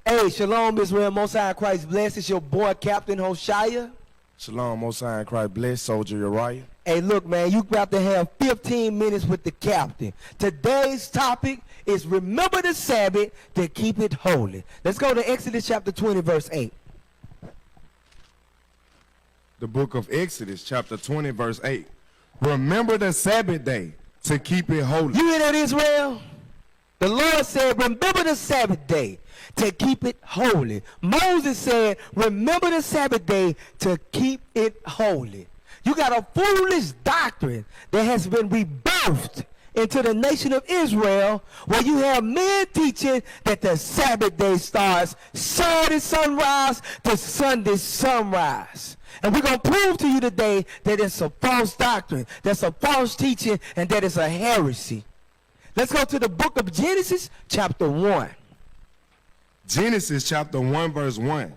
Hey, shalom, Israel, Most High in Christ bless. It's your boy, Captain Hoshea. Shalom, Most High in Christ bless, Soldier Uriah. Hey, look, man, you about to have 15 minutes with the captain. Today's topic is remember the Sabbath to keep it holy. Let's go to Exodus chapter 20, verse 8. The book of Exodus, chapter 20, verse 8. Remember the Sabbath day to keep it holy. You hear that, Israel? The Lord said, remember the Sabbath day to keep it holy. Moses said, remember the Sabbath day to keep it holy. You got a foolish doctrine that has been rebirthed into the nation of Israel, where you have men teaching that the Sabbath day starts Saturday sunrise to Sunday sunrise. And we're going to prove to you today that it's a false doctrine, that's a false teaching, and that it's a heresy. Let's go to the book of Genesis, chapter 1. Genesis chapter 1, verse 1.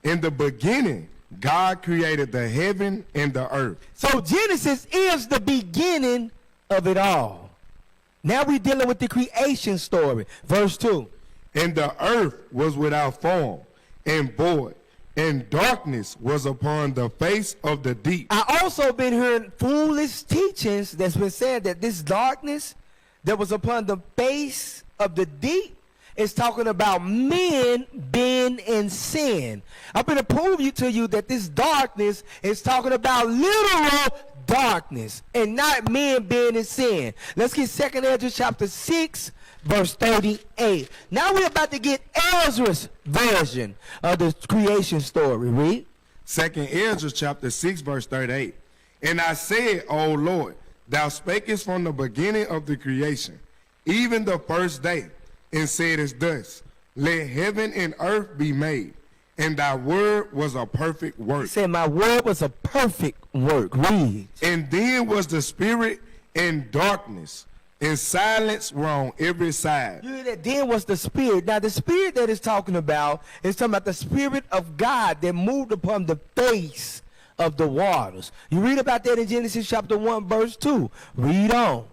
In the beginning, God created the heaven and the earth. So Genesis is the beginning of it all. Now we're dealing with the creation story. Verse 2. And the earth was without form and void, and darkness was upon the face of the deep. I also been hearing foolish teachings that's been said that this darkness that was upon the face of the deep is talking about men being in sin. I'm going to prove to you that this darkness is talking about literal darkness and not men being in sin. Let's get 2 Esdras chapter 6, verse 38. Now we're about to get Ezra's version of the creation story. Read. 2 Esdras chapter 6, verse 38. And I said, O Lord, thou spakest from the beginning of the creation, even the first day, and saidest thus, let heaven and earth be made, and thy word was a perfect work. He said, my word was a perfect work. Read. And then was the spirit in darkness, and silence were on every side. You hear that? Then was the spirit. Now the spirit that is talking about is talking about the spirit of God that moved upon the face of the waters. You read about that in Genesis chapter 1, verse 2. Read on.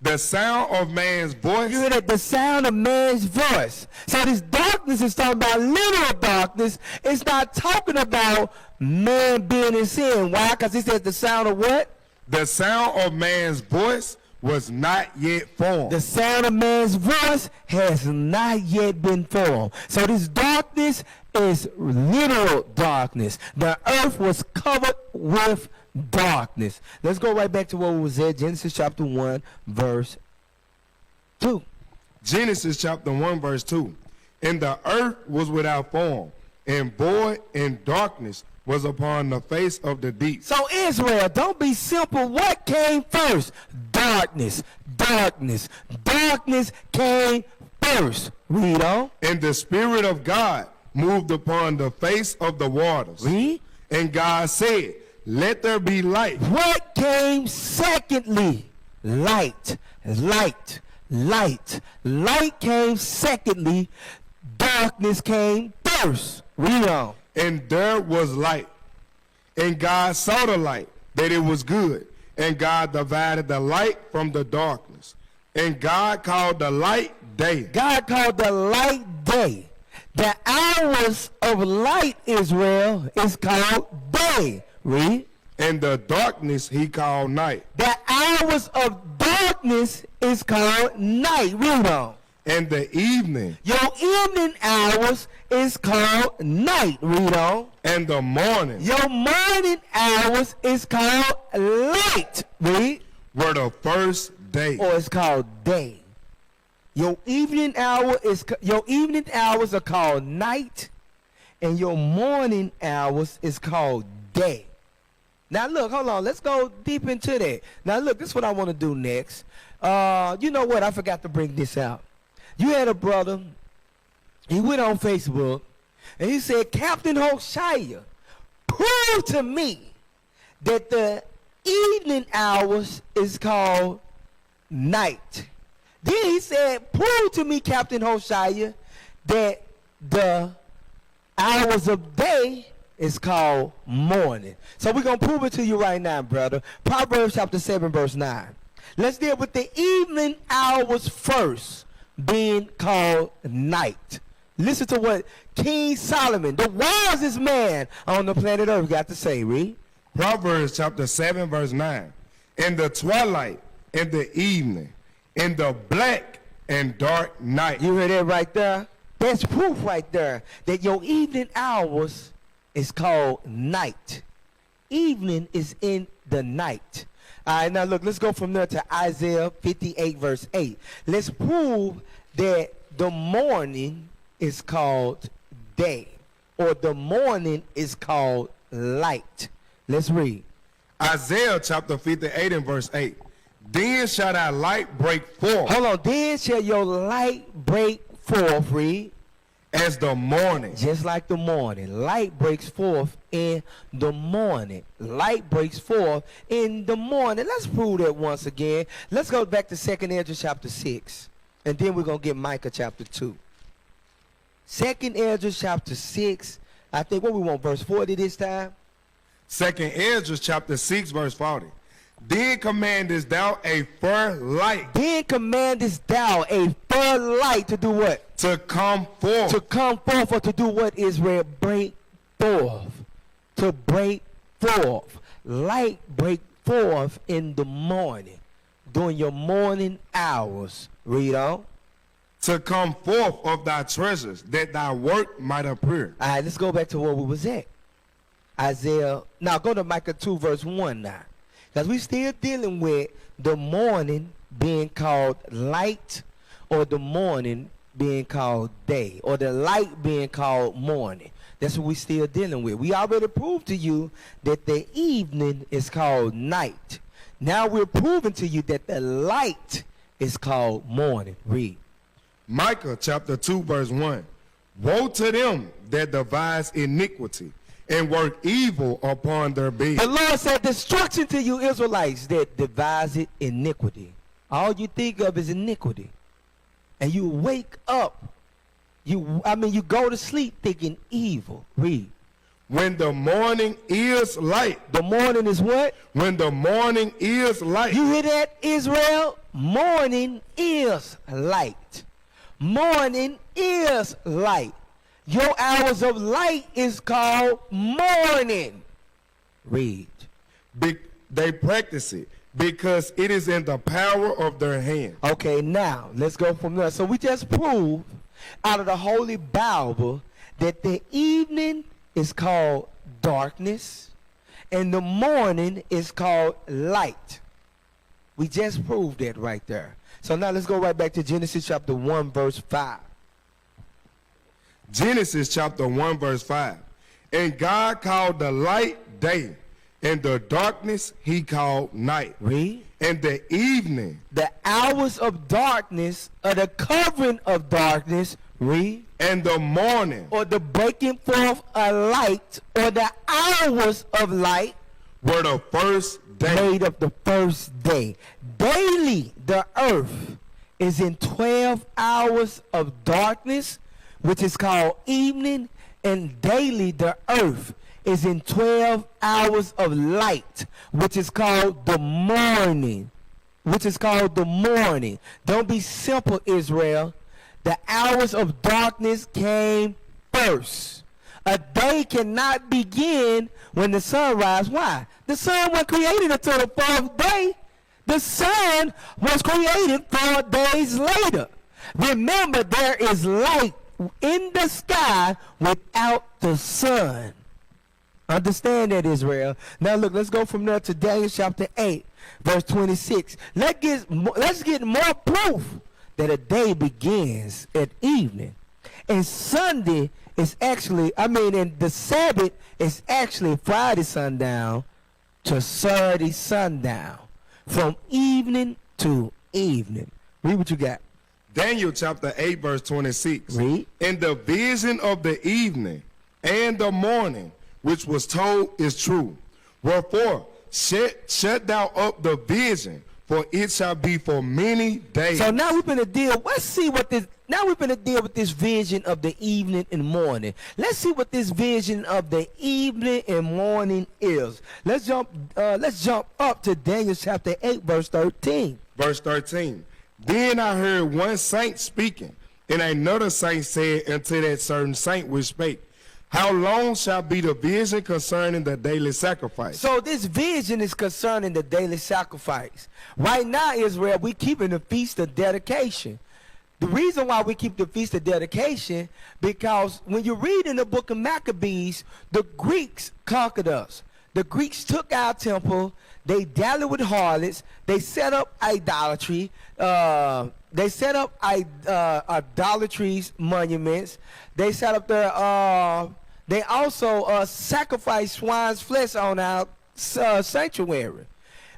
The sound of man's voice. You hear that? The sound of man's voice. So this darkness is talking about literal darkness. It's not talking about man being in sin. Why? Because it says the sound of what? The sound of man's voice was not yet formed. The sound of man's voice has not yet been formed. So this darkness is literal darkness. The earth was covered with darkness. Let's go right back to what was at Genesis chapter 1, verse 2. Genesis chapter 1, verse 2. And the earth was without form, and void, and darkness was upon the face of the deep. So Israel, don't be simple. What came first? Darkness. Darkness. Darkness came first. Read on. And the Spirit of God moved upon the face of the waters. Read. And God said, let there be light. What came secondly? Light. Light. Light. Light came secondly. Darkness came first. Read on. And there was light. And God saw the light, that it was good. And God divided the light from the darkness. And God called the light day. God called the light day. The hours of light, Israel, is called day. Read. And the darkness he called night. The hours of darkness is called night. Read on. And the evening. Your evening hours is called night. Read on. And the morning. Your morning hours is called light. Read. Were the first day. Or it's called day. Your evening hours are called night, and your morning hours is called day. Now look, hold on, let's go deep into that. Now look, this is what I want to do next. You know what? I forgot to bring this out. You had a brother, he went on Facebook, and he said, Captain Hoshea, prove to me that the evening hours is called night. Then he said, prove to me, Captain Hoshea, that the hours of day is called morning. So we're going to prove it to you right now, brother. Proverbs chapter 7, verse 9. Let's deal with the evening hours first, being called night. Listen to what King Solomon, the wisest man on the planet Earth, got to say. Read. Proverbs chapter 7, verse 9. In the twilight, in the evening, in the black and dark night. You heard that right there? That's proof right there that your evening hours is called night. Evening is in the night. All right, now look, let's go from there to Isaiah 58, verse 8. Let's prove that the morning is called day, or the morning is called light. Let's read. Isaiah chapter 58 and verse 8. Then shall thy light break forth. Hold on. Then shall your light break forth. Read. As the morning. Just like the morning. Light breaks forth in the morning. Light breaks forth in the morning. Let's prove that once again. Let's go back to 2 Esdras chapter 6. And then we're going to get Micah chapter 2. 2 Esdras chapter 6. I think what we want, verse 40 this time. 2 Esdras chapter 6 verse 40. Then commandest thou a fair light. Then commandest thou a fair light to do what? To come forth. To come forth, or to do what, Israel? Break forth. To break forth. Light break forth in the morning. During your morning hours. Read on. To come forth of thy treasures, that thy work might appear. All right, let's go back to where we was at. Isaiah. Now go to Micah 2 verse 1 now. Because we still dealing with the morning being called light, or the morning being called day, or the light being called morning. That's what we still dealing with. We already proved to you that the evening is called night. Now we're proving to you that the light is called morning. Read. Micah chapter 2 verse 1. Woe to them that devise iniquity and work evil upon their bed. The Lord said, destruction to you Israelites that devise iniquity. All you think of is iniquity. And you wake up. You go to sleep thinking evil. Read. When the morning is light. The morning is what? When the morning is light. You hear that, Israel? Morning is light. Morning is light. Your hours of light is called morning. Read. They practice it because it is in the power of their hand. Okay, now let's go from there. So we just proved out of the Holy Bible that the evening is called darkness and the morning is called light. We just proved that right there. So now let's go right back to Genesis chapter 1 verse 5. Genesis chapter 1 verse 5. And God called the light day, and the darkness he called night. Read. And the evening. The hours of darkness, or the covering of darkness. Read. And the morning. Or the breaking forth of light, or the hours of light. Were the first day. Made of the first day. Daily the earth is in 12 hours of darkness, which is called evening, and daily the earth is in 12 hours of light, which is called the morning. Don't be simple, Israel. The hours of darkness came first. A day cannot begin when the sun rises. Why? The sun wasn't created until the fourth day. The sun was created 4 days later. Remember, there is light in the sky without the sun. Understand that, Israel. Now look, let's go from there to Daniel chapter 8 verse 26. Let's get more proof that a day begins at evening, and Sunday is actually, and the Sabbath is actually Friday sundown to Saturday sundown, from evening to evening. Read what you got. Daniel chapter 8 verse 26. Read. And the vision of the evening and the morning, which was told, is true. Wherefore, shut thou up the vision, for it shall be for many days. So now we're going to deal, now we're going to deal with this vision of the evening and morning. Let's see what this vision of the evening and morning is. Let's jump up to Daniel chapter 8 verse 13. Verse 13. Then I heard one saint speaking And another saint said unto that certain saint which spake, how long shall be the vision concerning the daily sacrifice? So this vision is concerning the daily sacrifice. Right now, Israel, we keeping the feast of dedication. The reason why we keep the feast of dedication, because when you read in the book of Maccabees, the Greeks conquered us. The Greeks took our temple. They dallied with harlots. They set up idolatry. They set up idolatries, monuments. They set up their. They also sacrificed swine's flesh on our sanctuary.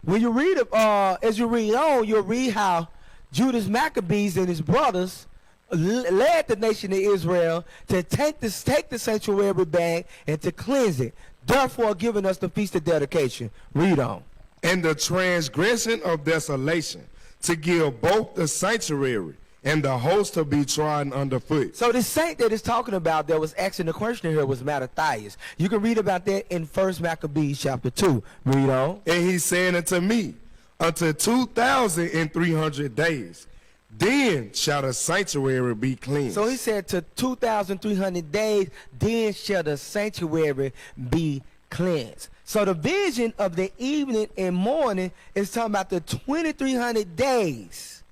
When you read, as you read on, you'll read how Judas Maccabees and his brothers led the nation of Israel to take the sanctuary back and to cleanse it, therefore giving us the feast of dedication. Read on. And the transgression of desolation, to give both the sanctuary and the host to be trodden underfoot. So the saint that is talking about that was asking the question here was Mattathias. You can read about that in 1 Maccabees chapter 2. Read on. And he said unto me, unto 2,300 days, then shall the sanctuary be cleansed. So he said to 2,300 days, then shall the sanctuary be cleansed. So the vision of the evening and morning is talking about the 2,300 days.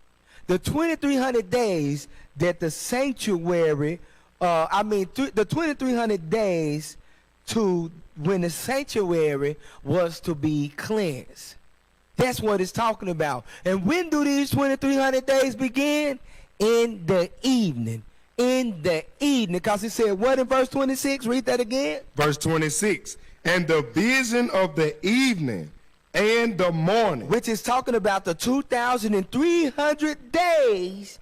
The 2,300 days that the sanctuary, the 2,300 days to when the sanctuary was to be cleansed. That's what it's talking about. And when do these 2,300 days begin? In the evening. In the evening. Because he said, what in verse 26? Read that again. Verse 26. And the vision of the evening and the morning. Which is talking about the 2,300 days.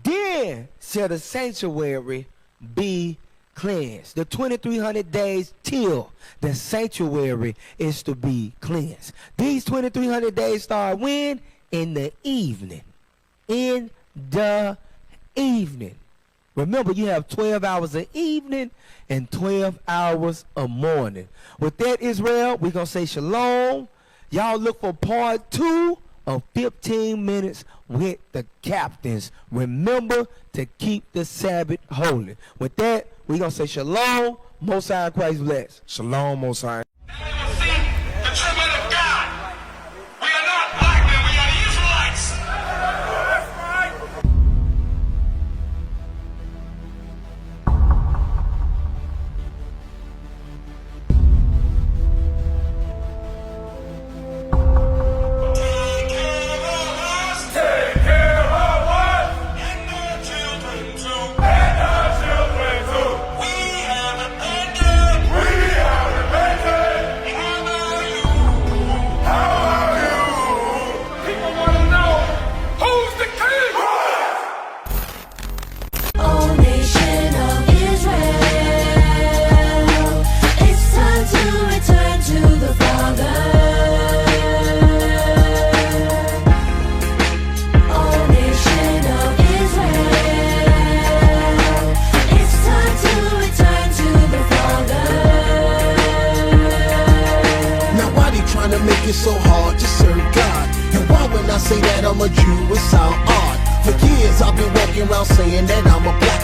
Then shall the sanctuary be cleansed. The 2,300 days till the sanctuary is to be cleansed. These 2,300 days start when? In the evening. In the evening. Remember, you have 12 hours of evening and 12 hours of morning. With that, Israel, we're going to say shalom. Y'all look for part 2 of 15 minutes with the captains. Remember to keep the Sabbath holy. With that, we're going to say shalom. Most High Christ bless. Shalom, Most High. The tribute of God. We are not black men, we are Israelites. Take care of us. And our children too. We have repented. How are you? People want to know, who's the king? O nation of Israel, it's time to return to the Father. O nation of Israel, it's time to return to the Father. Now why they trying to make it so hard to serve God? And why when I say that I'm a Jew, it sound odd? For years I've been walking around saying that I'm a black